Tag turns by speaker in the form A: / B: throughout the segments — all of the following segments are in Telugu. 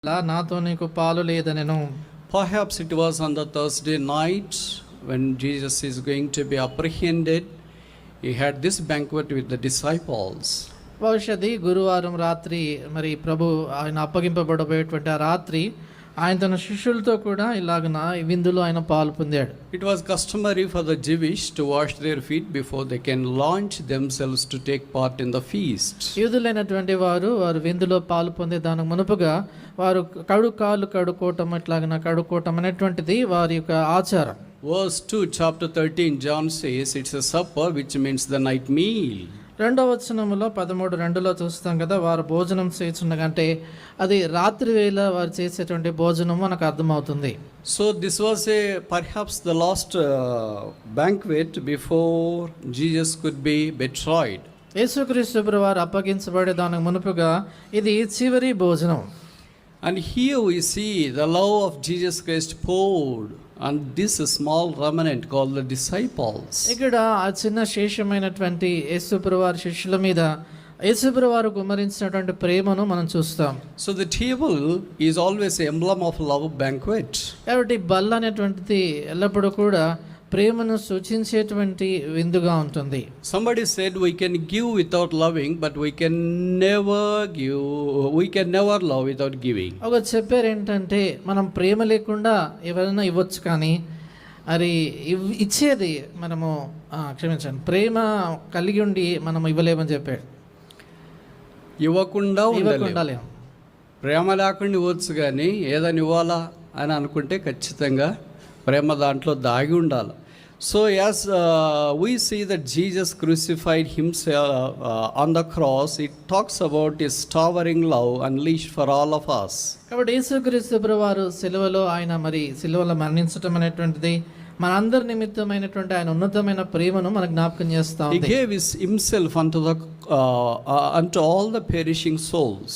A: నాతో నీకు పాలు లేదనెను.
B: Perhaps it was on the Thursday night when Jesus is going to be apprehended. He had this banquet with the disciples.
A: భవిష్యత్తు గురువారం రాత్రి మరి ప్రభు ఆయన అప్పగింపబడబోయేటువంటి ఆ రాత్రి ఆయన తన శిష్యులతో కూడా ఇలాగన విందులో ఆయన పాలు పొందాడు.
B: It was customary for the Jewish to wash their feet before they can launch themselves to take part in the feast.
A: యూదులైనటువంటి వారు విందులో పాలు పొందే దానికి మునుపుగా వారు కాళ్ళు కడుక్కోవటం కడుక్కోవటం అనేటువంటిది వారి యొక్క ఆచారం.
B: Verse 2 chapter 13 John says it's a supper, which means the night meal.
A: 2వ వచనములో 13:2 చూస్తాం కదా, వారు భోజనం చేస్తుండగంటే అది రాత్రి వేళ వారు చేసేటువంటి భోజనం మనకు అర్థమవుతుంది.
B: So this was perhaps the last banquet before Jesus could be betrayed.
A: యేసుక్రీస్తు ప్రభువు వారు అప్పగించబడే దానికి మునుపుగా ఇది చివరి భోజనం.
B: And here we see the love of Jesus Christ poured on this small remnant called the disciples.
A: ఇక్కడ ఆ చిన్న శేషమైనటువంటి యేసు ప్రభువు వారి శిష్యుల మీద యేసు ప్రభువు వారు కుమ్మరించినటువంటి ప్రేమను మనం చూస్తాం.
B: So the table is always an emblem of love banquet.
A: కాబట్టి బల్ల అనేటువంటిది ఎల్లప్పుడూ కూడా ప్రేమను సూచించేటువంటి విందుగా ఉంటుంది.
B: Somebody said we can give without loving, but we can never love without giving.
A: ఒక చెప్పారు ఏంటంటే మనం ప్రేమ లేకుండా ఎవరైనా ఇవ్వచ్చు, కానీ అది ఇచ్చేది మనము క్షమించండి ప్రేమ కలిగి ఉండి మనం ఇవ్వలేమని చెప్పాడు.
B: ఇవ్వకుండా
A: ఉండలేము.
B: ప్రేమ లేకుండా ఇవ్వచ్చు, కానీ ఏదని ఇవ్వాలా అని అనుకుంటే ఖచ్చితంగా ప్రేమ దాంట్లో దాగి ఉండాలి. So as we see that Jesus crucified himself on the cross, it talks about his towering love unleashed for all of us.
A: కాబట్టి యేసుక్రీస్తు ప్రభువారు సిలువలో ఆయన సిలువలో మరణించడం అనేటువంటిది మనందరి నిమిత్తమైనటువంటి ఆయన ఉన్నతమైన ప్రేమను మనకు జ్ఞాపకం చేస్తా ఉంది.
B: He gave himself unto all the perishing souls.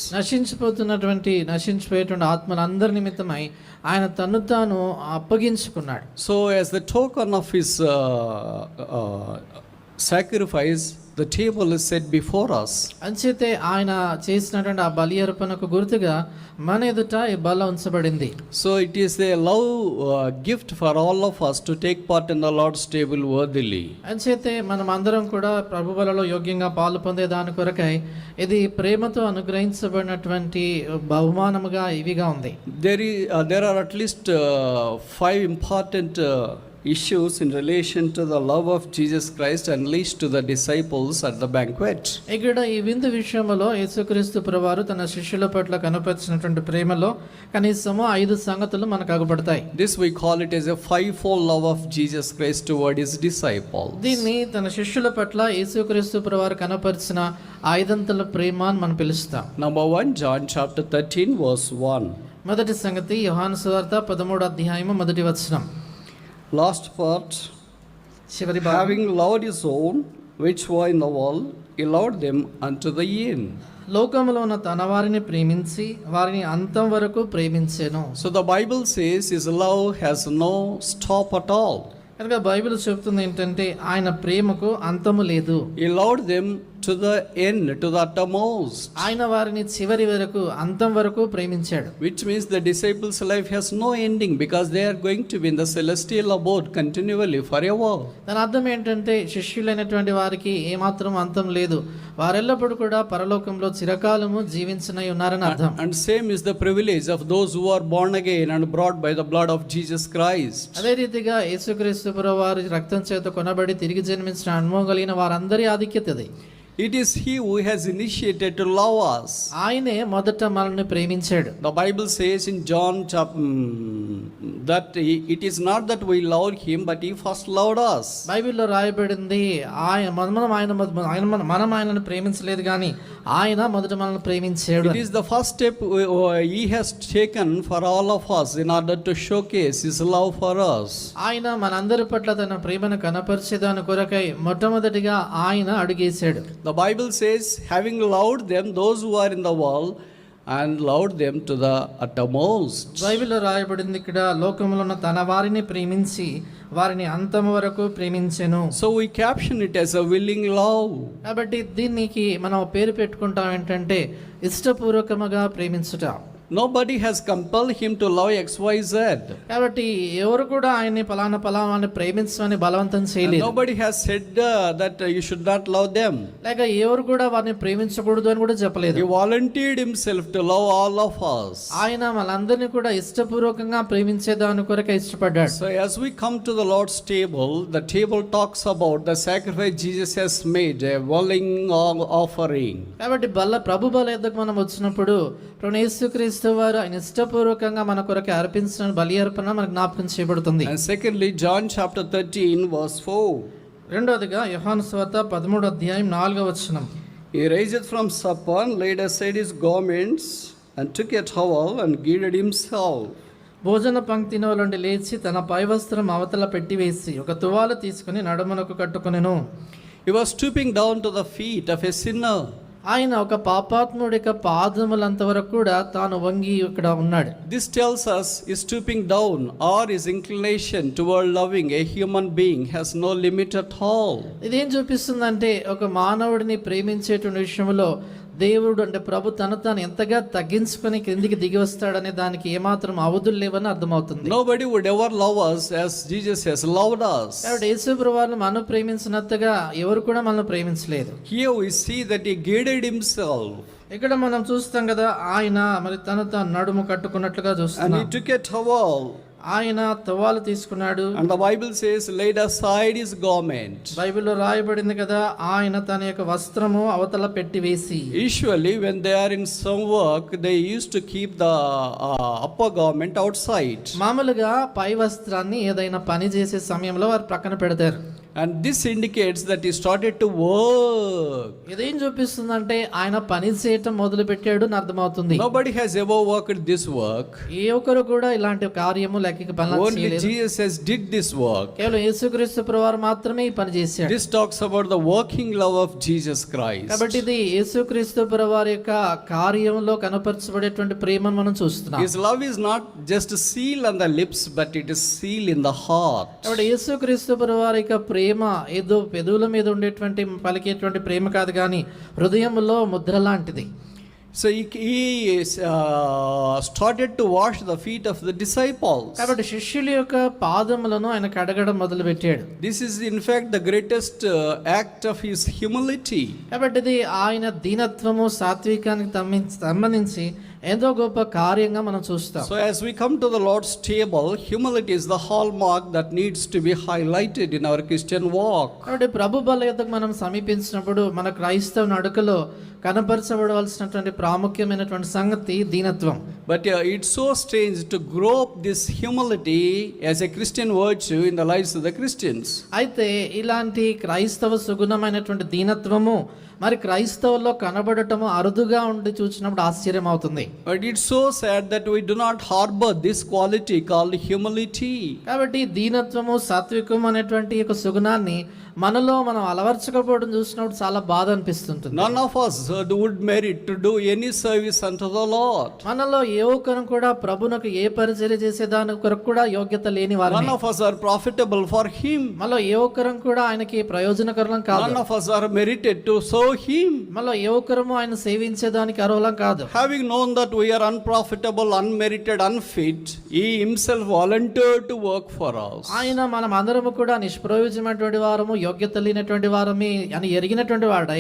A: నశించిపోయేటువంటి ఆత్మలందరి నిమిత్తమై ఆయన తన్ను తాను అప్పగించుకున్నాడు.
B: So as the token of his sacrifice, the table is set before us.
A: అంచేతే ఆయన చేసినటువంటి ఆ బలి అర్పణకు గుర్తుగా మన ఎదుట ఈ బల్ల ఉంచబడింది.
B: So it is a love gift for all of us to take part in the Lord's table worthily.
A: అంచేతే మనం అందరం కూడా ప్రభు బలలో యోగ్యంగా పాలు పొందే దాని కొరకై ఇది ప్రేమతో అనుగ్రహించబడినటువంటి బహుమానముగా ఇవిగా ఉంది.
B: There are at least 5 important issues in relation to the love of Jesus Christ unleashed to the disciples at the banquet.
A: ఇక్కడ ఈ విందు విషయంలో యేసుక్రీస్తు ప్రభువారు తన శిష్యుల పట్ల కనపరిచినటువంటి ప్రేమలో కనీసము 5 సంగతులు మనకు అగుపడతాయి.
B: This we call it as a fivefold love of Jesus Christ toward his disciples.
A: దీన్ని తన శిష్యుల పట్ల యేసుక్రీస్తు ప్రభువారు కనపరిచిన 5 ప్రేమ అని మనం పిలుస్తాం.
B: Number 1, John chapter 13 verse 1.
A: మొదటి సంగతి యోహాను సువార్త 13వ అధ్యాయము మొదటి వచనం.
B: Last part, having loved his own which were in the world, he loved them unto the end.
A: లోకములో ఉన్న తన వారిని ప్రేమించి వారిని అంతం వరకు ప్రేమించెను.
B: So the Bible says his love has no stop at all.
A: కనుక బైబిల్ చెప్తుంది ఏంటంటే ఆయన ప్రేమకు అంతము లేదు.
B: He loved them to the end, to the uttermost.
A: ఆయన వారిని చివరి వరకు అంతం వరకు ప్రేమించాడు.
B: Which means the disciples' life has no ending, because they are going to be in the celestial abode continually forever.
A: దాని అర్థం ఏంటంటే శిష్యులైనటువంటి వారికి ఏమాత్రం అంతం లేదు, వారెల్లప్పుడు కూడా పరలోకంలో చిరకాలము జీవించనై ఉన్నారని అర్థం.
B: And same is the privilege of those who are born again and brought by the blood of Jesus Christ.
A: అదే రీతిగా యేసుక్రీస్తు ప్రభువు వారి రక్తం చేత కొనబడి తిరిగి జన్మించిన అనుభవం కలిగిన వారందరి ఆధిక్యతది.
B: It is he who has initiated to love us.
A: ఆయనే మొదట మనల్ని ప్రేమించాడు.
B: The Bible says in John that it is not that we loved him, but he first loved us.
A: బైబిల్లో రాయబడింది మనం ఆయనను ప్రేమించలేదు కానీ ఆయన మొదట మనల్ని ప్రేమించాడు.
B: It is the first step he has taken for all of us in order to showcase his love for us.
A: ఆయన మనందరి పట్ల తన ప్రేమను కనపరిచేదాని కొరకై మొట్టమొదటిగా ఆయన అడుగేశాడు.
B: The Bible says, having loved them, those who are in the world, and loved them to the uttermost.
A: బైబిల్లో రాయబడింది ఇక్కడ లోకములో ఉన్న తన వారిని ప్రేమించి వారిని అంతం వరకు ప్రేమించెను.
B: So we caption it as a willing love.
A: కాబట్టి దీనికి మనం పేరు పెట్టుకుంటాం ఏంటంటే ఇష్టపూర్వకముగా ప్రేమించుట.
B: Nobody has compelled him to love XYZ.
A: కాబట్టి ఎవరు కూడా ఆయన్ని పలానాని ప్రేమించమని బలవంతం
B: And
A: చేయలేదు.
B: nobody has said that you should not love them.
A: లేక ఎవరు కూడా వారిని ప్రేమించకూడదు అని కూడా చెప్పలేదు.
B: He volunteered himself to love all of us.
A: ఆయన మనందరినీ కూడా ఇష్టపూర్వకంగా ప్రేమించే దాని కొరకే ఇష్టపడ్డాడు.
B: So as we come to the Lord's table, the table talks about the sacrifice Jesus has made, a willing offering.
A: కాబట్టి ప్రభు బల యొద్దకు మనం వచ్చినప్పుడు ప్రభువైన యేసుక్రీస్తు వారు ఆయన ఇష్టపూర్వకంగా మన కొరకు అర్పించిన బలి అర్పణ మనకు జ్ఞాపకం చేయబడుతుంది.
B: And secondly, John chapter 13 verse 4.
A: రెండోదిగా యోహాను సువార్త 13వ అధ్యాయం 4వ వచనం.
B: He raised from supper and laid aside his garments and took a towel and girded himself.
A: భోజన పంక్తిలో నుండి లేచి తన పై వస్త్రం అవతల పెట్టివేసి ఒక తువాలు తీసుకుని నడుమునకు కట్టుకొనెను.
B: He was stooping down to the feet of a sinner.
A: ఆయన ఒక పాపాత్ముడి యొక్క పాదములంత వరకు కూడా తాను వంగి ఇక్కడ ఉన్నాడు.
B: This tells us his stooping down or his inclination toward loving a human being has no limit at all.
A: ఇదేం చూపిస్తుందంటే ఒక మానవుడిని ప్రేమించేటువంటి విషయంలో దేవుడు అంటే ప్రభు తను తాను ఎంతగా తగ్గించుకొని క్రిందికి దిగి వస్తాడనే దానికి ఏమాత్రం అవధులు లేవని అర్థమవుతుంది.
B: Nobody would ever love us as Jesus has loved us.
A: కాబట్టి యేసు ప్రభువును మనం ప్రేమించినంతగా ఎవరు కూడా మనల్ని ప్రేమించలేదు.
B: Here we see that he girded himself.
A: ఇక్కడ మనం చూస్తాం కదా, ఆయన మరి తను తాను నడుము కట్టుకున్నట్లుగా
B: And
A: చూస్తున్నాం.
B: he took a towel.
A: ఆయన తువాలు తీసుకున్నాడు.
B: And the Bible says laid aside his garment.
A: బైబిల్లో రాయబడింది కదా, ఆయన తన యొక్క వస్త్రము అవతల పెట్టి వేసి.
B: Usually when they are in some work, they used to keep the upper garment outside.
A: మామూలుగా పై వస్త్రాన్ని ఏదైనా పని చేసే సమయంలో వారు ప్రక్కన పెడతారు.
B: And this indicates that he started to work.
A: ఇదేం చూపిస్తుందంటే ఆయన పని చేయటం మొదలు పెట్టాడు అని అర్థమవుతుంది.
B: Nobody has ever worked this work.
A: ఏ ఒక్కరు కూడా ఇలాంటి కార్యము లేక పని
B: Only
A: చేయలేదు.
B: Jesus did this work.
A: కేవలం యేసుక్రీస్తు ప్రభువారు మాత్రమే ఈ పని చేశాడు.
B: This talks about the working love of Jesus Christ.
A: కాబట్టి ఇది యేసుక్రీస్తు ప్రభువారి యొక్క కార్యంలో కనపరచబడేటువంటి ప్రేమను మనం చూస్తున్నాం.
B: His love is not just a seal on the lips, but it is seal in the heart.
A: కాబట్టి యేసుక్రీస్తు ప్రభువారి యొక్క ప్రేమ ఏదో పెదవుల మీద ఉండేటువంటి పలికేటువంటి ప్రేమ కాదు, కానీ హృదయంలో ముద్ర లాంటిది.
B: So he started to wash the feet of the disciples.
A: కాబట్టి శిష్యుల యొక్క పాదములను ఆయన కడగడం మొదలు పెట్టాడు.
B: This is in fact the greatest act of his humility.
A: కాబట్టి ఇది ఆయన దీనత్వము సాత్వికానికి సంబంధించి ఎంతో గొప్ప కార్యంగా మనం చూస్తాం.
B: So as we come to the Lord's table, humility is the hallmark that needs to be highlighted in our Christian walk.
A: కాబట్టి ప్రభు బల యొద్దకు మనం సమీపించినప్పుడు మన క్రైస్తవ నడుకలో కనపరచబడవలసినటువంటి ప్రాముఖ్యమైనటువంటి సంగతి దీనత్వం.
B: But it's so strange to grow up this humility as a Christian virtue in the lives of the Christians.
A: అయితే ఇలాంటి క్రైస్తవ సుగుణమైనటువంటి దీనత్వము మరి క్రైస్తవుల్లో కనబడటము అరుదుగా ఉండి చూసినప్పుడు ఆశ్చర్యం అవుతుంది.
B: But it's so sad that we do not harbor this quality called humility.
A: కాబట్టి దీనత్వము సాత్వికం అనేటువంటి ఒక సుగుణాన్ని మనలో మనం అలవర్చకపోవడం చూసినప్పుడు చాలా బాధ అనిపిస్తుంటుంది.
B: None of us would merit to do any service unto the Lord.
A: మనలో ఏ ఒక్కరు కూడా ప్రభునకు ఏ పరిచర్య చేసే దాని కొరకు కూడా యోగ్యత లేని వారు.
B: None of us are profitable for him.
A: మనలో ఏ ఒక్కరం కూడా ఆయనకి ప్రయోజనకరం కాదు.
B: None of us are merited to serve him.
A: మనలో ఏ ఒక్కరము ఆయన సేవించేదానికి అర్హులం కాదు.
B: Having known that we are unprofitable, unmerited, unfit, he himself volunteered to work for us.
A: ఆయన మనం అందరము కూడా నిష్ప్రయోజనమైనటువంటి వారము, యోగ్యత లేనటువంటి వారమే అని ఎరిగినటువంటి వాడై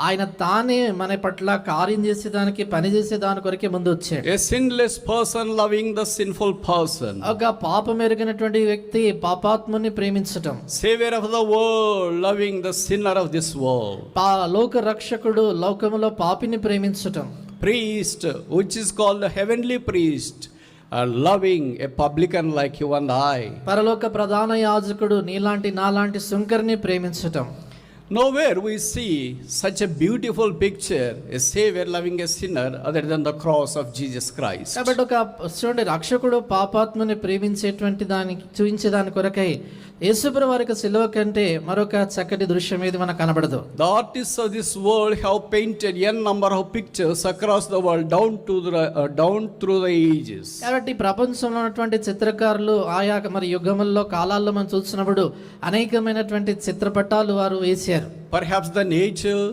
A: ఆయన తానే మన పట్ల కార్యం చేసేదానికి పని చేసేదాని కొరకే ముందు వచ్చాడు.
B: A sinless person loving the sinful person.
A: ఒక పాపం ఎరిగినటువంటి వ్యక్తి పాపాత్ముని ప్రేమించటం.
B: Savior of the world loving the sinner of this world.
A: లోక రక్షకుడు లోకములో పాపిని ప్రేమించటం.
B: Priest, which is called the heavenly priest, loving a publican like you and I.
A: పరలోక ప్రధాన యాజకుడు నీలాంటి నాలాంటి సుంకరిని ప్రేమించటం.
B: Nowhere we see such a beautiful picture, a savior loving a sinner, other than the cross of Jesus Christ.
A: కాబట్టి ఒక చూడండి, రక్షకుడు పాపాత్మని ప్రేమించేటువంటి దానికి చూపించే దాని కొరకై యేసుప్రభు వారి శిలువ కంటే మరొక చక్కటి దృశ్యం ఏది మనకు కనబడదు.
B: The artists of this world have painted n number of pictures across the world down through the ages.
A: కాబట్టి ప్రపంచంలో ఉన్నటువంటి చిత్రకారులు ఆయా మరి యుగముల్లో కాలాల్లో మనం చూసినప్పుడు అనేకమైనటువంటి చిత్రపటాలు వారు వేశారు.
B: Perhaps the nature,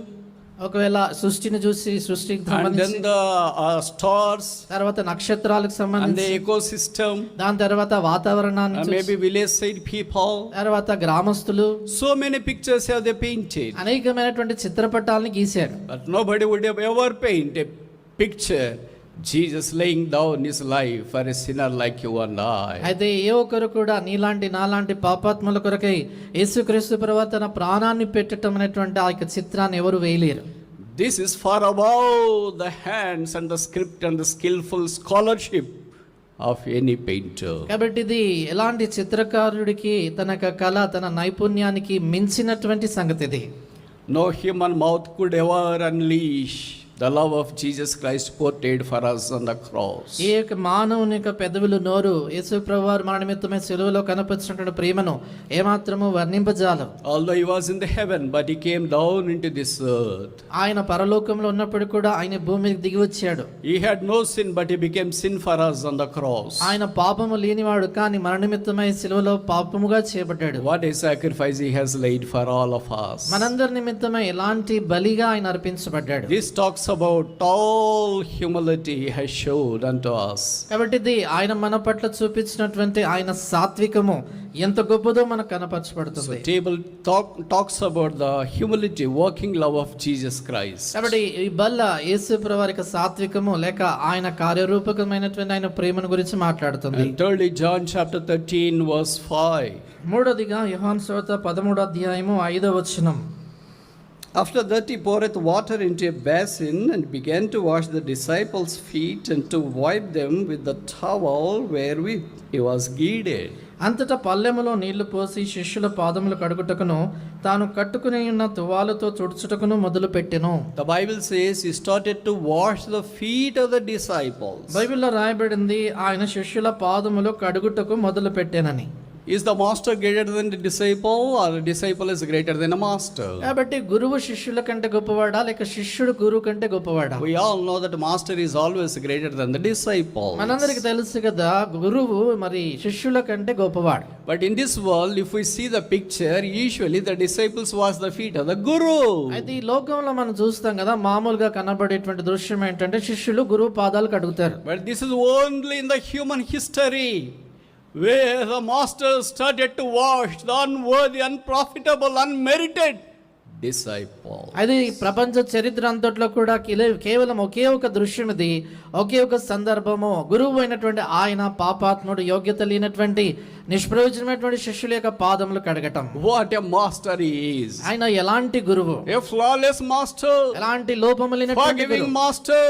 A: ఒకవేళ సృష్టిని చూసి సృష్టికి
B: and then
A: సంబంధించి
B: the stars
A: తర్వాత నక్షత్రాలకు
B: and the
A: సంబంధించి
B: ecosystem,
A: దాని తర్వాత వాతావరణాన్ని
B: and
A: చూసి,
B: maybe village side people.
A: తర్వాత గ్రామస్తులు
B: So many pictures have they painted,
A: అనేకమైనటువంటి చిత్రపటాలని గీశారు.
B: but nobody would have ever paint a picture Jesus laying down his life for a sinner like you and I.
A: అయితే ఏ ఒక్కరు కూడా నీలాంటి నాలాంటి పాపాత్ముల కొరకై యేసుక్రీస్తు ప్రభువు తన ప్రాణాన్ని పెట్టడం అనేటువంటి ఆ యొక్క చిత్రాన్ని ఎవరు వేయలేరు.
B: This is far above the hands and the script and the skillful scholarship of any painter.
A: కాబట్టి ఇది ఎలాంటి చిత్రకారుడికి తన యొక్క కళ తన నైపుణ్యానికి మించినటువంటి సంగతి ఇది.
B: No human mouth could ever unleash the love of Jesus Christ portrayed for us on the cross.
A: ఈ యొక్క మానవుని యొక్క పెదవులు నోరు యేసు ప్రభువారు మన నిమిత్తమై సిలువలో కనపరిచినటువంటి ప్రేమను ఏమాత్రము వర్ణింపజాలం.
B: Although he was in the heaven, but he came down into this earth.
A: ఆయన పరలోకంలో ఉన్నప్పుడు కూడా ఆయన భూమికి దిగి వచ్చాడు.
B: He had no sin, but he became sin for us on the cross.
A: ఆయన పాపము లేనివాడు కానీ మన నిమిత్తమై సిలువలో పాపముగా చేయబడ్డాడు.
B: What a sacrifice he has laid for all of us.
A: మనందరి నిమిత్తమై ఎలాంటి బలిగా ఆయన అర్పించబడ్డాడు.
B: This talks about all humility he has showed unto us.
A: కాబట్టి ఇది ఆయన మన పట్ల చూపించినటువంటి ఆయన సాత్వికము ఎంత గొప్పదో మనకు కనపరచబడుతుంది.
B: So table talks about the humility, working love of Jesus Christ.
A: కాబట్టి ఈ బల్ల యేసు ప్రభువారి యొక్క సాత్వికము లేక ఆయన కార్యరూపకమైనటువంటి ఆయన ప్రేమను గురించి మాట్లాడుతుంది.
B: And thirdly, John chapter 13 verse 5.
A: మూడోదిగా యోహాను సువార్త 13వ అధ్యాయము 5వ వచనం.
B: After that he poureth water into a basin and began to wash the disciples' feet and to wipe them with the towel wherewith he was girded.
A: అంతటా పల్లెములో నీళ్లు పోసి శిష్యుల పాదములు కడుగుటకును తాను కట్టుకుని ఉన్న తువాలుతో తుడుచుటకును మొదలు పెట్టెను.
B: The Bible says he started to wash the feet of the disciples.
A: బైబిల్లో రాయబడింది ఆయన శిష్యుల పాదములు కడుగుటకు మొదలు పెట్టెనని.
B: Is the master greater than the disciple, or the disciple is greater than a master?
A: కాబట్టి గురువు శిష్యుల కంటే గొప్పవాడా లేక శిష్యుడు గురువు కంటే గొప్పవాడా?
B: We all know that master is always greater than the disciple.
A: మనందరికి తెలుసు కదా గురువు మరి శిష్యుల కంటే గొప్పవాడు.
B: But in this world, if we see the picture, usually the disciples wash the feet of the guru.
A: అయితే ఈ లోకంలో మనం చూస్తాం కదా మామూలుగా కనబడేటువంటి దృశ్యం ఏంటంటే శిష్యులు గురువు పాదాలు కడుగుతారు.
B: But this is only in the human history where the master started to wash the unworthy, unprofitable, unmerited disciple.
A: అది ప్రపంచ చరిత్ర అంతట్లో కూడా కేవలం ఒకే ఒక దృశ్యం ఇది, ఒకే ఒక సందర్భము. గురువు అయినటువంటి ఆయన పాపాత్ముడు, యోగ్యత లేనటువంటి నిష్ప్రయోజనమైనటువంటి శిష్యుల యొక్క పాదములు కడగటం.
B: What a master he is.
A: ఆయన ఎలాంటి గురువు,
B: A flawless master,
A: ఎలాంటి లోపము లేనటువంటి
B: forgiving
A: గురువు,
B: master,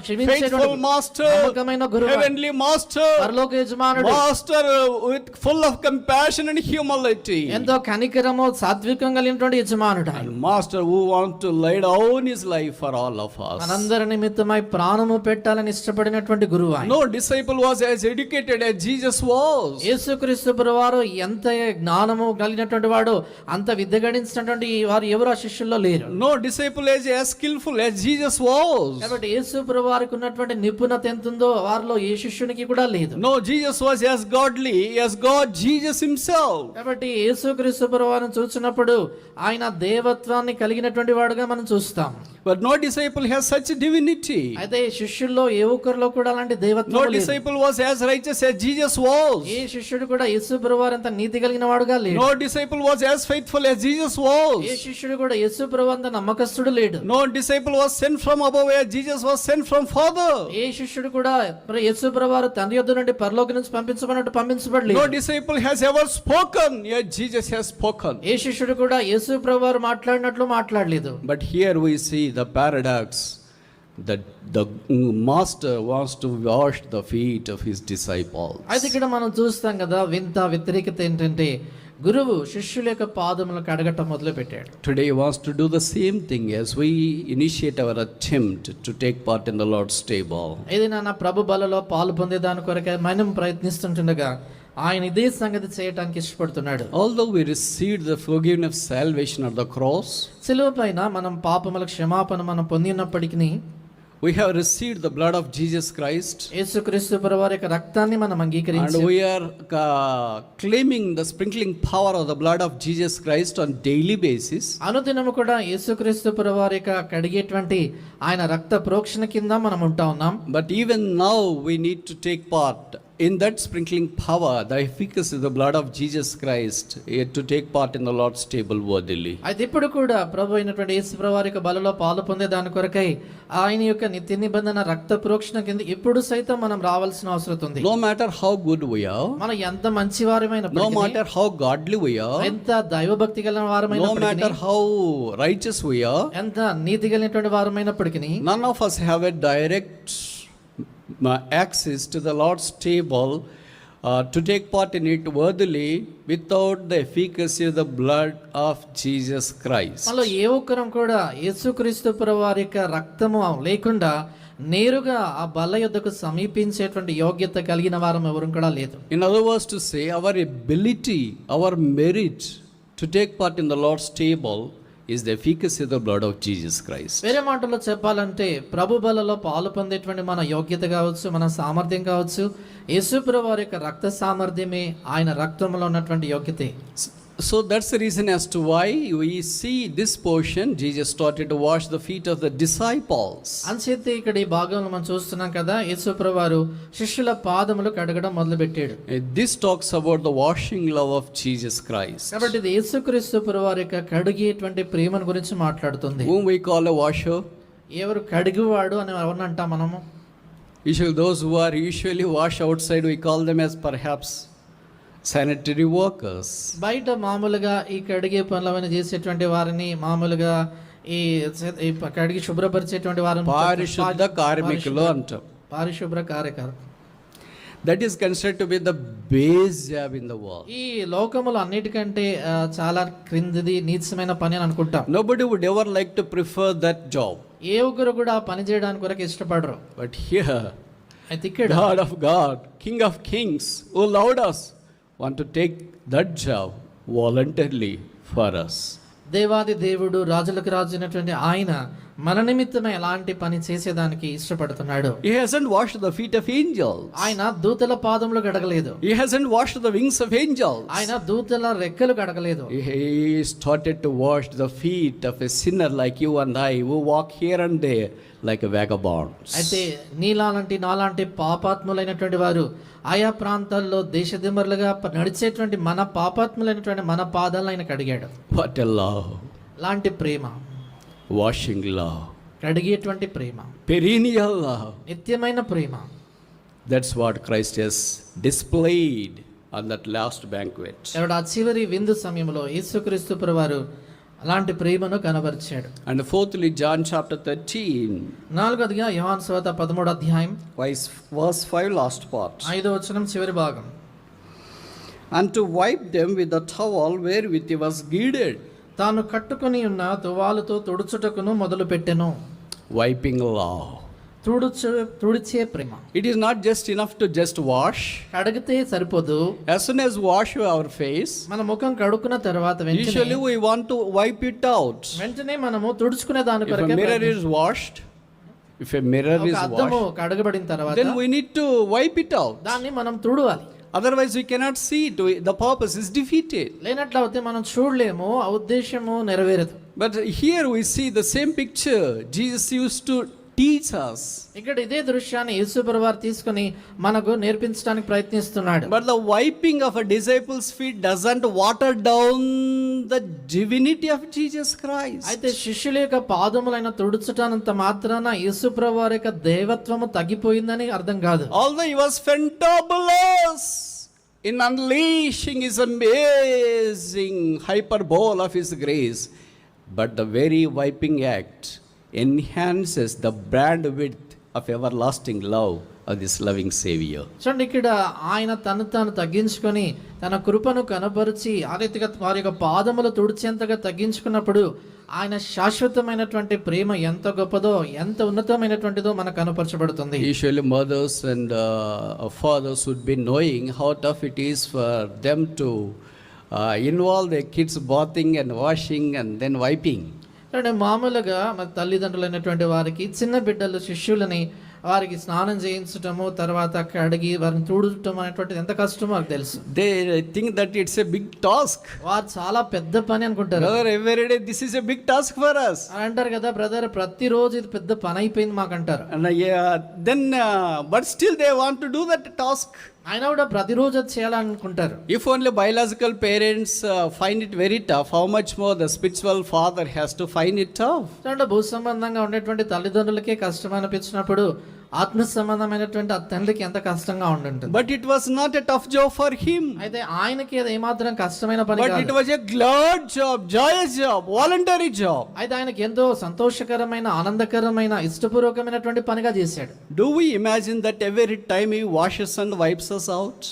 A: క్షమించేటువంటి
B: faithful master,
A: నమ్మకమైన గురువు,
B: heavenly master,
A: పరలోక యజమానుడు,
B: master with full of compassion and humility,
A: ఎంతో కనికరము సాత్వికం కలిగినటువంటి యజమానుడు,
B: and master who wants to lay down his life for all of us.
A: మనందరి నిమిత్తమై ప్రాణము పెట్టాలని ఇష్టపడినటువంటి గురువు ఆయన.
B: No disciple was as educated as Jesus was.
A: యేసుక్రీస్తు ప్రభువారు ఎంత జ్ఞానము కలిగినటువంటి వాడు, అంత విద్య గడించినటువంటి వారు ఎవరు ఆ శిష్యుల్లో లేరు.
B: No disciple is as skillful as Jesus was.
A: కాబట్టి యేసు ప్రభువారికి ఉన్నటువంటి నిపుణత ఎంత ఉందో వారిలో ఏ శిష్యునికి కూడా లేదు.
B: No, Jesus was as godly as God Jesus himself.
A: కాబట్టి యేసుక్రీస్తు ప్రభువారిని చూసినప్పుడు ఆయన దేవత్వాన్ని కలిగినటువంటి వాడుగా మనం చూస్తాం.
B: But no disciple has such divinity.
A: అయితే శిష్యుల్లో ఏ ఒక్కరిలో కూడా అలాంటి దేవత్వం
B: No
A: లేదు.
B: disciple was as righteous as Jesus was.
A: ఏ శిష్యుడు కూడా యేసు ప్రభువారు అంత నీతి కలిగిన వాడుగా లేడు.
B: No disciple was as faithful as Jesus was.
A: ఏ శిష్యుడు కూడా యేసు ప్రభువు అంత నమ్మకస్తుడు లేడు.
B: No disciple was sent from above as Jesus was sent from Father.
A: ఏ శిష్యుడు కూడా మరి యేసు ప్రభువారు తండ్రి యొద్ద నుండి పరలోకం నుంచి పంపించబడినట్టు పంపించబడలేదు.
B: No disciple has ever spoken as Jesus has spoken.
A: ఏ శిష్యుడు కూడా యేసు ప్రభువారు మాట్లాడినట్లు మాట్లాడలేదు.
B: But here we see the paradox that the master wants to wash the feet of his disciples.
A: అయితే ఇక్కడ మనం చూస్తాం కదా వింత వ్యతిరేకత ఏంటంటే గురువు శిష్యుల యొక్క పాదములను కడగటం మొదలు పెట్టాడు.
B: Today he wants to do the same thing as we initiate our attempt to take part in the Lord's table.
A: ఏదైనా నా ప్రభు బలలో పాలు పొందేదాని కొరకే మనం ప్రయత్నిస్తుండగా ఆయన ఇదే సంగతి చేయడానికి ఇష్టపడుతున్నాడు.
B: Although we received the forgiveness of salvation at the cross,
A: సిలువ పైన మనం పాపముల క్షమాపణ మనం పొందినప్పటికీ
B: We have received the blood of Jesus Christ,
A: యేసుక్రీస్తు ప్రభువారి యొక్క రక్తాన్ని మనం
B: and
A: అంగీకరించి
B: we are claiming the sprinkling power of the blood of Jesus Christ on daily basis.
A: అనుదినము కూడా యేసుక్రీస్తు ప్రభువారి యొక్క కడిగేటువంటి ఆయన రక్త ప్రోక్షణ కింద మనం ఉంటా ఉన్నాం.
B: But even now we need to take part in that sprinkling power, the efficacy of the blood of Jesus Christ, to take part in the Lord's table worthily.
A: అయితే ఇప్పుడు కూడా ప్రభు అయినటువంటి యేసు ప్రభువారి యొక్క బలలో పాలు పొందే దాని కొరకై ఆయన యొక్క నిత్య నిబంధన రక్త ప్రోక్షణ కింద ఇప్పుడు సైతం మనం రావాల్సిన అవసరం ఉంది.
B: No matter how good we are,
A: మనం ఎంత మంచివారమైన,
B: no matter how godly we are,
A: ఎంత దైవభక్తి కలిగిన వారమైన,
B: no matter how righteous we are,
A: ఎంత నీతి కలిగినటువంటి వారమైనప్పటికీ
B: none of us have a direct access to the Lord's table to take part in it worthily without the efficacy of the blood of Jesus Christ.
A: మనలో ఏ ఒక్కరం కూడా యేసుక్రీస్తు ప్రభువారి యొక్క రక్తము లేకుండా నేరుగా ఆ బల్ల యొద్దకు సమీపించేటువంటి యోగ్యత కలిగిన వారం ఎవరు కూడా లేదు.
B: In other words to say, our ability, our merit to take part in the Lord's table is the efficacy of the blood of Jesus Christ.
A: వేరే మాటల్లో చెప్పాలంటే ప్రభు బలలో పాలు పొందేటువంటి మన యోగ్యత కావచ్చు, మన సామర్థ్యం కావచ్చు, యేసు ప్రభువారి యొక్క రక్త సామర్థ్యమే ఆయన రక్తంలో ఉన్నటువంటి యోగ్యతే.
B: So that's the reason as to why we see this portion, Jesus started to wash the feet of the disciples.
A: అంచేతే ఇక్కడ ఈ భాగంలో మనం చూస్తున్నాం కదా, యేసు ప్రభువారు శిష్యుల పాదములు కడగడం మొదలుపెట్టాడు.
B: This talks about the washing love of Jesus Christ,
A: కాబట్టి ఇది యేసుక్రీస్తు ప్రభువారి యొక్క కడిగేటువంటి ప్రేమను గురించి మాట్లాడుతుంది.
B: whom we call a washer.
A: ఎవరు కడిగివాడు అని ఎవరిని అంటాం మనము?
B: Usually those who are usually wash outside, we call them as perhaps sanitary workers.
A: బయట మామూలుగా ఈ కడిగే పనులవన్నీ చేసేటువంటి వారిని మామూలుగా ఈ కడిగి శుభ్రపరిచేటువంటి వారిని
B: పారిశుద్ధ కార్మికులు అంటాం.
A: పారిశుభ్ర కార్యకర్త.
B: That is considered to be the base job in the world.
A: ఈ లోకములో అన్నిటికంటే చాలా క్రిందిది నీచమైన పని అని అనుకుంటాం.
B: Nobody would ever like to prefer that job.
A: ఏ ఒక్కరు కూడా ఆ పని చేయడానికి కొరకు ఇష్టపడరు.
B: But here,
A: అయితే ఇక్కడ
B: God of God, King of Kings, who loved us, want to take that job voluntarily for us.
A: దేవాది దేవుడు, రాజులకు రాజు అయినటువంటి ఆయన మన నిమిత్తమే ఎలాంటి పని చేసేదానికి ఇష్టపడుతున్నాడు.
B: He hasn't washed the feet of angels.
A: ఆయన దూతల పాదములు గడగలేదు.
B: He hasn't washed the wings of angels.
A: ఆయన దూతల రెక్కలు గడగలేదు.
B: He started to wash the feet of a sinner like you and I, who walk here and there like a vagabonds.
A: అయితే నీలాంటి నాలాంటి పాపాత్ములైనటువంటి వారు ఆయా ప్రాంతాల్లో దేశదిమ్మరులుగా నడిచేటువంటి మన పాపాత్ములైనటువంటి మన పాదాలను ఆయన కడిగాడు.
B: What a love.
A: లాంటి ప్రేమ,
B: Washing love.
A: కడిగేటువంటి ప్రేమ,
B: Perennial love.
A: నిత్యమైన ప్రేమ.
B: That's what Christ has displayed on that last banquet.
A: కాబట్టి ఆ చివరి విందు సమయంలో యేసుక్రీస్తు ప్రభువారు అలాంటి ప్రేమను కనబరిచాడు.
B: And fourthly, John chapter 13,
A: నాలుగోదిగా యోహాను సువార్త 13వ అధ్యాయం
B: verse 5, last part.
A: 5వ వచనం చివరి భాగం.
B: And to wipe them with the towel wherewith he was girded.
A: తాను కట్టుకొని ఉన్న తువాలుతో తుడుచుటకును మొదలు పెట్టెను.
B: Wiping love.
A: తుడిచే ప్రేమ.
B: It is not just enough to just wash.
A: కడిగితే సరిపోదు.
B: As soon as wash our face,
A: మన ముఖం కడుక్కున్న తర్వాత
B: usually we want to wipe it out.
A: వెంటనే మనము తుడుచుకునే దాని
B: If a
A: కొరకే
B: mirror is washed, if a mirror is
A: అద్దము
B: washed,
A: కడగబడిన తర్వాత
B: then we need to wipe it out.
A: దాన్ని మనం తుడవాలి.
B: Otherwise we cannot see it. The purpose is defeated.
A: లేనట్లయితే మనం చూడలేము, ఆ ఉద్దేశము నెరవేరదు.
B: But here we see the same picture. Jesus used to teach us.
A: ఇక్కడ ఇదే దృశ్యాన్ని యేసు ప్రభువారు తీసుకొని మనకు నేర్పించడానికి ప్రయత్నిస్తున్నాడు.
B: But the wiping of a disciple's feet doesn't water down the divinity of Jesus Christ.
A: అయితే శిష్యుల యొక్క పాదములైన తుడుచుటానంత మాత్రాన యేసు ప్రభువారి యొక్క దైవత్వము తగ్గిపోయిందని అర్థం కాదు.
B: Although he was fantabulous in unleashing his amazing hyperbole of his grace, but the very wiping act enhances the bandwidth of everlasting love of this loving Savior.
A: చూడండి, ఇక్కడ ఆయన తాను తగ్గించుకొని తన కృపను కనపరిచి ఆ రీతిగా వారి యొక్క పాదములు తుడిచేంతగా తగ్గించుకున్నప్పుడు ఆయన శాశ్వతమైనటువంటి ప్రేమ ఎంత గొప్పదో, ఎంత ఉన్నతమైనటువంటిదో మనకు కనపరచబడుతుంది.
B: Usually mothers and fathers would be knowing how tough it is for them to involve their kids bathing and washing and then wiping.
A: అంటే మామూలుగా మన తల్లిదండ్రులైనటువంటి వారికి చిన్న బిడ్డలు శిష్యులని వారికి స్నానం చేయించటము, తర్వాత కడిగి వారిని తుడవటం అనేటువంటిది ఎంత కష్టమో వారికి తెలుసు.
B: They think that it's a big task.
A: వారు చాలా పెద్ద పని అనుకుంటారు.
B: Brother, every day this is a big task for us.
A: అని అంటారు కదా, బ్రదర్ ప్రతిరోజు ఇది పెద్ద పని అయిపోయింది మాకు అంటారు.
B: And but still they want to do that task.
A: ఆయన కూడా ప్రతిరోజు అది చేయాలనుకుంటారు.
B: If only biological parents find it very tough, how much more the spiritual father has to find it tough.
A: అంటే భూ సంబంధంగా ఉండేటువంటి తల్లిదండ్రులకే కష్టం అనిపించినప్పుడు ఆత్మ సంబంధమైనటువంటి ఆ తండ్రికి ఎంత కష్టంగా ఉండుంటుంది.
B: But it was not a tough job for him.
A: అయితే ఆయనకి అది ఏమాత్రం కష్టమైన పని
B: But
A: కాదు.
B: it was a glad job, joyous job, voluntary job.
A: అయితే ఆయనకి ఎంతో సంతోషకరమైన, ఆనందకరమైన, ఇష్టపూర్వకమైనటువంటి పనిగా చేశాడు.
B: Do we imagine that every time he washes and wipes us out?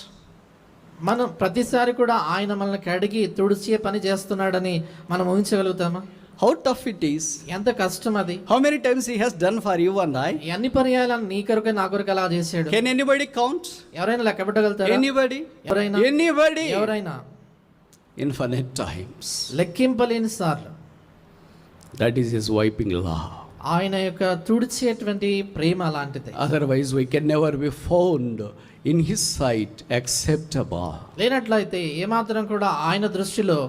A: మనం ప్రతిసారి కూడా ఆయన మనల్ని కడిగి తుడిచే పని చేస్తున్నాడని మనం ఊహించగలుగుతామా?
B: How tough it is.
A: ఎంత కష్టం అది.
B: How many times he has done for you and I?
A: ఎన్ని పర్యాయాలను నీ కొరకు నా కొరకు అలా చేశాడు.
B: Can anybody count?
A: ఎవరైనా లెక్క పెట్టగలుగుతారా?
B: Anybody?
A: ఎవరైనా? ఎవరైనా?
B: Infinite times.
A: లెక్కింపలేని సార్లు.
B: That is his wiping love.
A: ఆయన యొక్క తుడిచేటువంటి ప్రేమ అలాంటిది.
B: Otherwise we can never be found in his sight acceptable.
A: లేనట్లయితే ఏమాత్రం కూడా ఆయన దృష్టిలో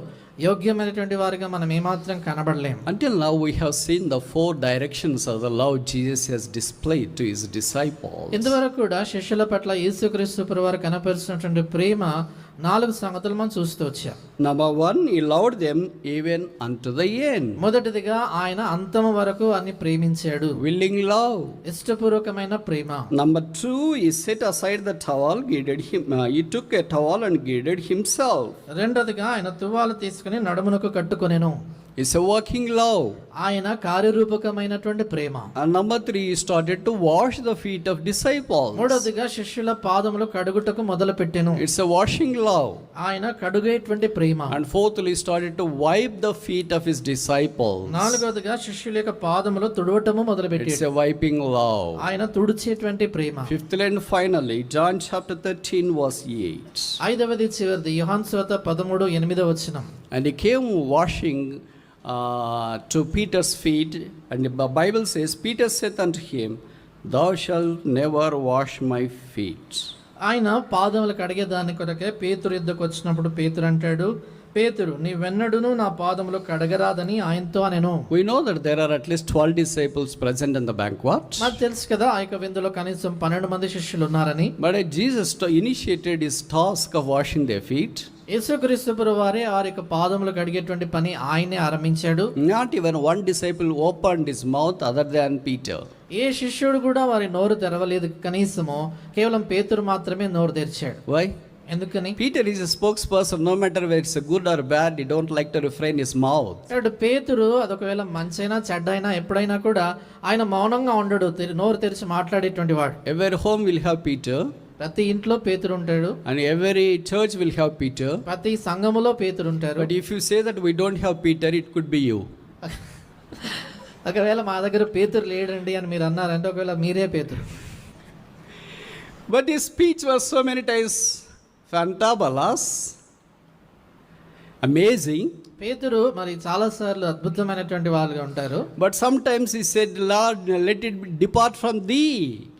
A: యోగ్యమైనటువంటి వారిగా మనం ఏమాత్రం కనబడలేం.
B: Until now we have seen the four directions of the love Jesus has displayed to his disciples.
A: ఇంతవరకు కూడా శిష్యుల పట్ల యేసుక్రీస్తు ప్రభువారు కనపరిచినటువంటి ప్రేమ 4 సంగతులు మనం చూస్తూ వచ్చాం.
B: Number 1, he loved them even unto the end.
A: మొదటిదిగా ఆయన అంతము వరకు అన్ని ప్రేమించాడు.
B: Willing love.
A: ఇష్టపూర్వకమైన Prema.
B: Number 2, he set aside the towel, he took a towel and girded himself.
A: రెండోదిగా ఆయన తువాలు తీసుకుని నడుమునకు కట్టుకొనెను.
B: It's a working love.
A: ఆయన కార్యరూపకమైనటువంటి ప్రేమ.
B: And number 3, he started to wash the feet of disciples.
A: మూడోదిగా శిష్యుల పాదములు కడుగుటకు మొదలు పెట్టెను.
B: It's a washing love.
A: ఆయన కడుగేటువంటి ప్రేమ.
B: And fourthly, he started to wipe the feet of his disciples.
A: నాలుగోదిగా శిష్యుల యొక్క పాదములు తుడవటము మొదలు
B: It's
A: పెట్టాడు.
B: a wiping love.
A: ఆయన తుడిచేటువంటి ప్రేమ.
B: Fifthly and finally, John chapter 13 verse 8.
A: ఐదవది చివరిది యోహాను సువార్త 13:8 వచనం.
B: And he came washing to Peter's feet, and the Bible says, Peter said unto him, Thou shalt never wash my feet.
A: ఆయన పాదములు కడిగేదాని కొరకే పేతురు యుద్ధకు వచ్చినప్పుడు పేతురు అంటాడు, పేతురు నీవెన్నడును నా పాదములు కడగరాదని ఆయనతో అనెను.
B: We know that there are at least 12 disciples present in the banquet.
A: నాకు తెలుసు కదా ఆ యొక్క విందులో కనీసం 12 మంది శిష్యులు ఉన్నారని.
B: But Jesus initiated his task of washing their feet.
A: యేసుక్రీస్తు ప్రభువారే ఆ యొక్క పాదములు కడిగేటువంటి పని ఆయనే ఆరంభించాడు.
B: Not even one disciple opened his mouth other than Peter.
A: ఏ శిష్యుడు కూడా వారి నోరు తెరవలేదు, కనీసము కేవలం పేతురు మాత్రమే నోరు తెరిచాడు.
B: Why?
A: ఎందుకని?
B: Peter is a spokesperson. No matter whether it's a good or bad, he don't like to refrain his mouth.
A: పేతురు అదొకవేళ మంచైనా చెడ్డైనా ఎప్పుడైనా కూడా ఆయన మౌనంగా ఉండడు, నోరు తెరిచి మాట్లాడేటువంటి వాడు.
B: Every home will have Peter.
A: ప్రతి ఇంట్లో పేతురు ఉంటాడు.
B: And every church will have Peter.
A: ప్రతి సంఘములో పేతురు ఉంటారు.
B: But if you say that we don't have Peter, it could be you.
A: ఒకవేళ మా దగ్గర పేతురు లేడండి అని మీరు అన్నారంటే ఒకవేళ మీరే పేతురు.
B: But his speech was so many times fantabulous, amazing.
A: పేతురు మరి చాలా సార్లు అద్భుతమైనటువంటి వాళ్ళుగా ఉంటారు.
B: But sometimes he said, Lord, let it depart from thee.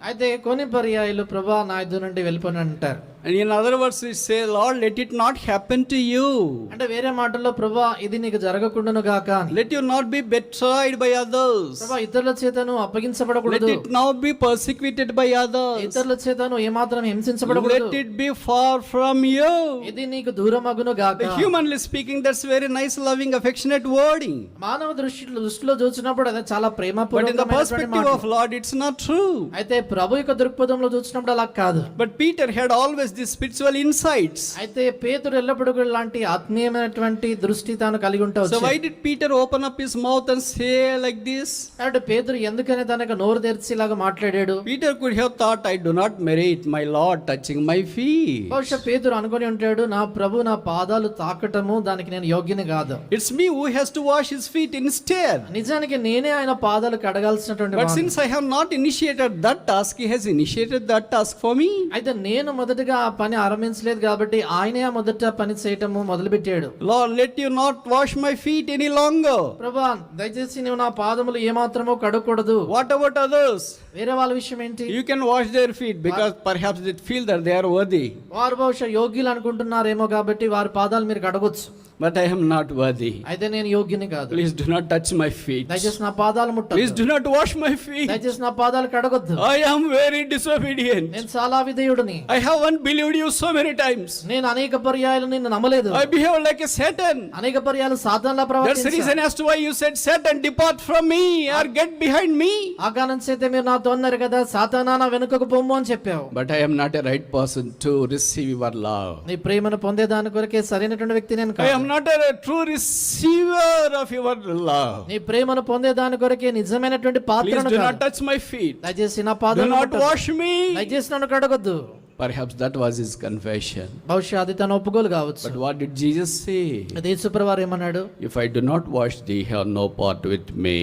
A: అయితే కొన్ని పర్యాయాలు ప్రభా నా యొద్ద నుండి వెళ్ళిపోని అంటారు.
B: And in other words, he say, Lord, let it not happen to you.
A: అంటే వేరే మాటల్లో ప్రభా ఇది నీకు జరగకుండాను గాక.
B: Let you not be betrayed by others.
A: ప్రభా ఇతరుల చేతను అప్పగించబడకూడదు.
B: Let it not be persecuted by others.
A: ఇతరుల చేతను ఏమాత్రం హింసించబడకూడదు.
B: Let it be far from you.
A: ఇది నీకు దూరమగును గాక.
B: Humanly speaking, that's very nice, loving, affectionate wording.
A: మానవ దృష్టిలో చూసినప్పుడు అది చాలా
B: But in the
A: ప్రేమపూర్వకమైనటువంటి
B: perspective
A: మాట.
B: of Lord, it's not true.
A: అయితే ప్రభు యొక్క దృక్పథంలో చూసినప్పుడు అలా కాదు.
B: But Peter had always these spiritual insights.
A: అయితే పేతురు ఎల్లప్పుడూ లాంటి ఆత్మీయమైనటువంటి దృష్టి తాను కలిగి ఉంటాడు.
B: So why did Peter open up his mouth and say like this?
A: అంటే పేతురు ఎందుకని తనకు నోరు తెరిచి ఇలాగా మాట్లాడాడు?
B: Peter could have thought, I do not merit my Lord touching my feet.
A: బహుశా పేతురు అనుకొని ఉంటాడు, నా ప్రభు నా పాదాలు తాకటము దానికి నేను యోగ్యని కాదు.
B: It's me who has to wash his feet instead.
A: నిజానికి నేనే ఆయన పాదాలు కడగాల్సినటువంటి
B: But
A: వాడిని.
B: since I have not initiated that task, task, He has initiated that task for me.
A: అయితే నేను మొదటగా ఆ పని ఆరంభించలేదు కాబట్టి ఆయనే ఆ మొదట పని చేయటము మొదలుపెట్టాడు.
B: Lord, let you not wash my feet any longer.
A: ప్రభా దయచేసి నువ్వు నా పాదములు ఏమాత్రమో కడగకూడదు.
B: What about others?
A: వేరే వాళ్ళ విషయం ఏంటి?
B: You can wash their feet because perhaps they feel that they are worthy.
A: వారు బహుశా యోగ్యులు అనుకుంటున్నారేమో కాబట్టి వారి పాదాలు మీరు కడగొచ్చు.
B: But I am not worthy.
A: అయితే నేను యోగ్యుని కాదు.
B: Please do not touch my feet.
A: దయచేసి నా పాదాలు ముట్టొద్దు.
B: Please do not wash my feet.
A: దయచేసి నా పాదాలు కడగొద్దు.
B: I am very disobedient.
A: నేను చాలా విధేయుడిని.
B: I have unbelieved you so many times.
A: నేను అనేక పర్యాయాలు నిన్ను నమ్మలేదు.
B: I behave like a Satan.
A: అనేక పర్యాయాలు సాతానులా
B: That's the
A: ప్రవర్తించాను.
B: reason as to why you said, Satan, depart from me or get behind me.
A: ఆకారం చేతే మీరు నాతో అన్నారు కదా, సాతానా నా వెనుకకు పొమ్ము అని చెప్పావు.
B: But I am not a right person to receive your love.
A: నీ ప్రేమను పొందేదాని కొరకే సరైనటువంటి వ్యక్తి నేను
B: I
A: కాదు.
B: am not a true receiver of your love.
A: నీ ప్రేమను పొందేదాని కొరకే నిజమైనటువంటి
B: Please
A: పాత్రను
B: do not
A: కాదు.
B: touch my feet.
A: దయచేసి నా
B: Do
A: పాదాలు
B: not
A: ముట్టొద్దు.
B: wash me.
A: దయచేసి నన్ను కడగొద్దు.
B: Perhaps that was his confession.
A: బహుశా అది తన ఒప్పుకోలు కావచ్చు.
B: But what did Jesus say?
A: అది యేసుప్రభువారు ఏమన్నాడు?
B: If I do not wash thee, have no part with me.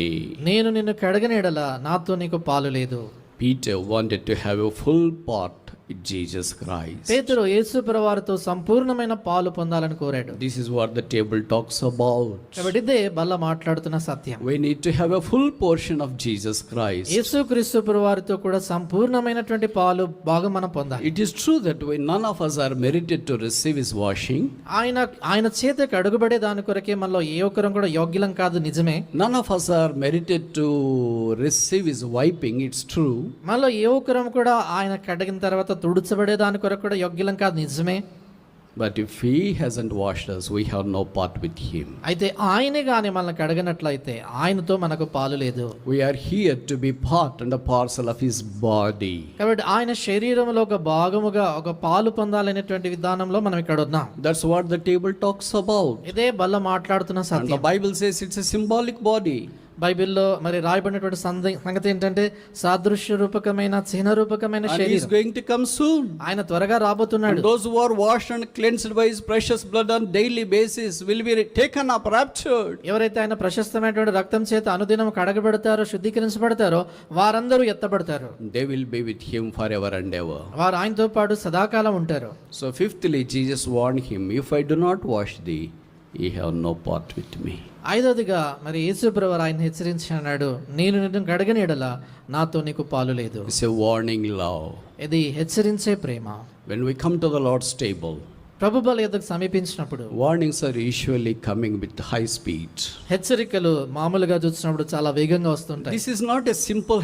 A: నేను నిన్ను కడగనేడలా నాతో నీకు పాలు లేదు.
B: Peter wanted to have a full part in Jesus Christ.
A: పేతురు యేసుప్రభువారితో సంపూర్ణమైన పాలు పొందాలని కోరాడు.
B: This is what the table talks about.
A: కాబట్టి ఇదే బల్ల మాట్లాడుతున్న సత్యం.
B: We need to have a full portion of Jesus Christ.
A: యేసుక్రీస్తు ప్రభువారితో కూడా సంపూర్ణమైనటువంటి పాలు బాగా మనం పొందాలి.
B: It is true that none of us are merited to receive his washing.
A: ఆయన చేతకి అడుగుబడే దాని కొరకే మనలో ఏ ఒక్కరం కూడా యోగ్యులం కాదు, నిజమే.
B: None of us are merited to receive his wiping. It's true.
A: మనలో ఏ ఒక్కరం కూడా ఆయన కడిగిన తర్వాత తుడుచబడే దాని కొరకు కూడా యోగ్యులం కాదు, నిజమే.
B: But if he hasn't washed us, we have no part with him.
A: అయితే ఆయనే గాని మనల్ని కడగనట్లయితే ఆయనతో మనకు పాలు లేదు.
B: We are here to be part and a parcel of his body.
A: కాబట్టి ఆయన శరీరంలో ఒక భాగముగా ఒక పాలు పొందాలనేటువంటి విధానంలో మనం ఇక్కడ ఉన్నాం.
B: That's what the table talks about.
A: ఇదే బల్ల మాట్లాడుతున్న
B: And the
A: Satyam.
B: Bible says it's a symbolic body.
A: బైబిల్లో మరి రాయబడినటువంటి సంగతి ఏంటంటే సాదృశ్య రూపకమైన చిహ్న రూపకమైన
B: And he is
A: శరీరం.
B: going to come soon.
A: ఆయన త్వరగా రాబోతున్నాడు.
B: And those who are washed and cleansed by his precious blood on daily basis will be taken up, raptured.
A: ఎవరైతే ఆయన ప్రశస్తమైనటువంటి రక్తం చేత అనుదినం కడగబడతారో శుద్ధీకరించబడతారో వారందరూ ఎత్తబడతారు.
B: They will be with him forever and ever.
A: వారు ఆయనతో పాటు సదాకాలం ఉంటారు.
B: So fifthly, Jesus warned him, if I do not wash thee, ye have no part with me.
A: ఐదవదిగా మరి యేసుప్రభువారు ఆయన హెచ్చరించి అన్నాడు, నేను నిన్ను కడగనీయడలా నాతో నీకు పాలు లేదు.
B: It's a warning love.
A: ఇది హెచ్చరించే ప్రేమ.
B: When we come to the Lord's table,
A: ప్రభు బల యొద్దకు సమీపించినప్పుడు
B: warnings are usually coming with high speed.
A: హెచ్చరికలు మామూలుగా చూసినప్పుడు చాలా వేగంగా వస్తుంటాయి.
B: This is not a simple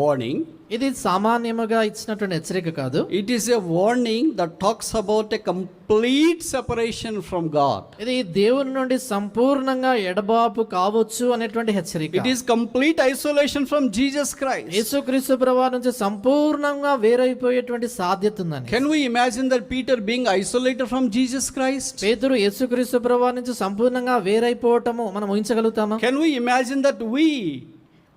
B: warning.
A: ఇది సామాన్యముగా ఇచ్చినటువంటి హెచ్చరిక కాదు.
B: It is a warning that talks about a complete separation from God.
A: ఇది దేవుని నుండి సంపూర్ణంగా ఎడబాపు కావచ్చు అనేటువంటి హెచ్చరిక.
B: It is complete isolation from Jesus Christ.
A: యేసుక్రీస్తు ప్రభువు నుంచి సంపూర్ణంగా వేరైపోయేటువంటి సాధ్యత ఉందని.
B: Can we imagine that Peter being isolated from Jesus Christ?
A: పేతురు యేసుక్రీస్తు ప్రభువు నుంచి సంపూర్ణంగా వేరైపోవటము మనం ఊహించగలుగుతామా?
B: Can we imagine that we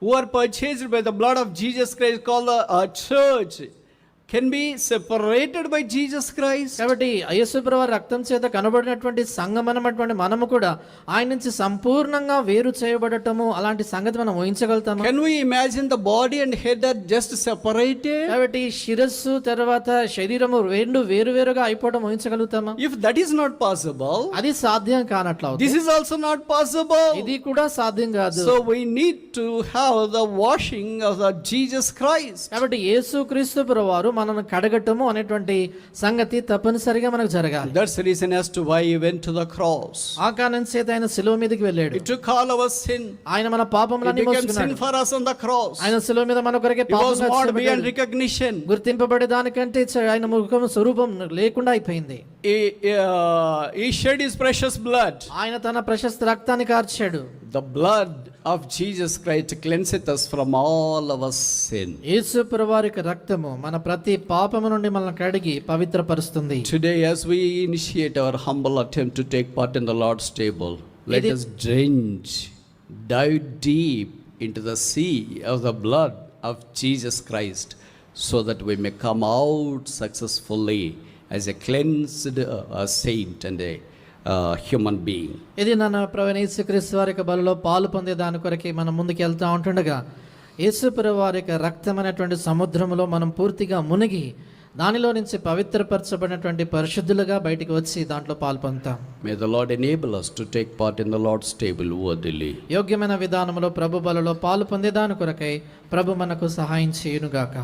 B: who are purchased by the blood of Jesus Christ, called a church, can be separated by Jesus Christ?
A: కాబట్టి యేసు ప్రభువు రక్తం చేత కనబడినటువంటి సంగమనమైనటువంటి మనము కూడా ఆయన నుంచి సంపూర్ణంగా వేరు చేయబడటము అలాంటి సంగతి మనం ఊహించగలుగుతామా?
B: Can we imagine the body and head are just separated?
A: కాబట్టి శిరస్సు తర్వాత శరీరము రెండు వేరువేరుగా అయిపోవడం ఊహించగలుగుతామా?
B: If that is not possible,
A: అది సాధ్యం కానట్లవుతుంది.
B: this is also not possible.
A: ఇది కూడా సాధ్యం కాదు.
B: So we need to have the washing of the Jesus Christ.
A: కాబట్టి యేసుక్రీస్తు ప్రభువారు మనల్ని కడగటము అనేటువంటి సంగతి తప్పనిసరిగా మనకు జరగాలి.
B: That's the reason as to why he went to the cross.
A: ఆ కారణం చేత ఆయన శిలువ మీదకి వెళ్ళాడు.
B: He took all our sin.
A: ఆయన మన
B: He
A: పాపములన్నీ
B: became sin
A: మోసుకున్నాడు.
B: for us on the cross.
A: ఆయన శిలువ మీద మన కొరకే
B: He was
A: పాపంగా
B: marked beyond
A: చేయబడ్డాడు.
B: recognition.
A: గుర్తింపబడే దానికంటే ఆయన ముఖం స్వరూపం లేకుండా అయిపోయింది.
B: He shed his precious blood.
A: ఆయన తన ప్రశస్త రక్తాన్ని కార్చాడు.
B: The blood of Jesus Christ cleanseth us from all our sin.
A: యేసు ప్రభువారి రక్తము మన ప్రతి పాపము నుండి మనల్ని కడిగి పవిత్రపరుస్తుంది.
B: Today, as we initiate our humble attempt to take part in the Lord's table, let
A: Idi-
B: us dive deep into the sea of the blood of Jesus Christ, so that we may come out successfully as a cleansed saint and a human being.
A: ఇది నన్ను ప్రభువైన యేసుక్రీస్తు వారి యొక్క బలిలో పాలు పొందే దాని కొరకే మనం ముందుకు వెళ్తా ఉంటుండగా యేసుప్రభు వారి యొక్క రక్తమైనటువంటి సముద్రములో మనం పూర్తిగా మునిగి దానిలో నుంచి పవిత్రపరచబడినటువంటి పరిశుద్ధులుగా బయటికి వచ్చి దాంట్లో పాల్పొందుతాం.
B: May the Lord enable us to take part in the Lord's table worthily.
A: యోగ్యమైన విధానంలో ప్రభు బలలో పాలు పొందేదాని కొరకై ప్రభు మనకు సహాయం చేయునుగాక.